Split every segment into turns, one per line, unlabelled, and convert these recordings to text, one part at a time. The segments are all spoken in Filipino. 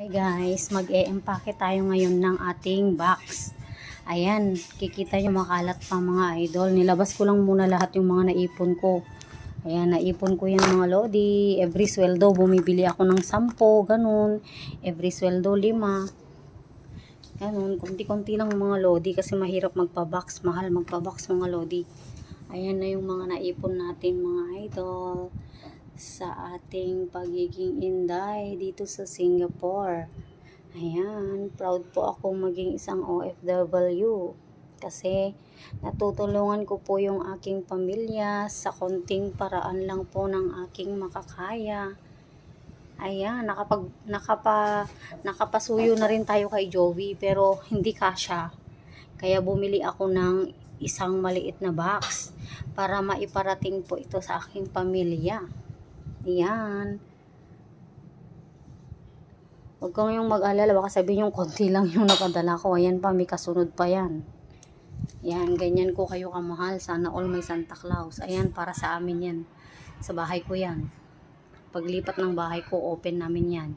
Hi guys, mag-e-empake tayo ngayon ng ating box. Ayan, kikita nyo makalat pa mga idol. Nilabas ko lang muna lahat yung mga naipon ko. Ayan, naipon ko yung mga lodi. Every sweldo, bumibili ako ng 10, ganun. Every sweldo, 5. Ganun, konti-konti lang mga lodi kasi mahirap magpa-box. Mahal magpa-box mga lodi. Ayan na yung mga naipon natin mga idol sa ating pagiging Inday dito sa Singapore. Ayan, proud po ako maging isang OFW kasi natutulungan ko po yung aking pamilya sa konting paraan lang po ng aking makakaya. Ayan, nakapasuyo na rin tayo kay Joey pero hindi kasya. Kaya bumili ako ng isang maliit na box para maiparating po ito sa aking pamilya. Ayan. Huwag kang yung mag-alala, baka sabihin yung konti lang yung napadala ko. Ayan pa, may kasunod pa yan. Ayan, ganyan ko kayo kamahal. Sana all may Santa Claus. Ayan, para sa amin yan. Sa bahay ko yan. Paglipat ng bahay ko, open namin yan.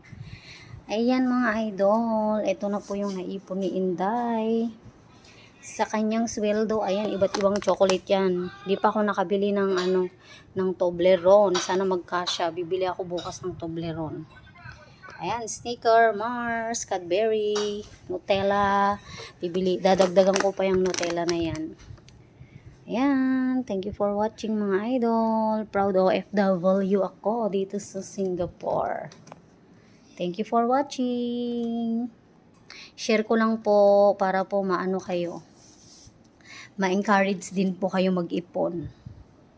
Ayan mga idol, ito na po yung naipon ni Inday. Sa kanyang sweldo, ayan, iba't ibang chocolate yan. Di pa ako nakabili ng ng Toblerone. Sana magkasya. Bibili ako bukas ng Toblerone. Ayan, Snicker, Mars, Cadbury, Nutella. Dadagdagan ko pa yung Nutella na yan. Ayan, thank you for watching mga idol. Proud OFW ako dito sa Singapore. Thank you for watching. Share ko lang po para po maano kayo. Ma-encourage din po kayo mag-ipon.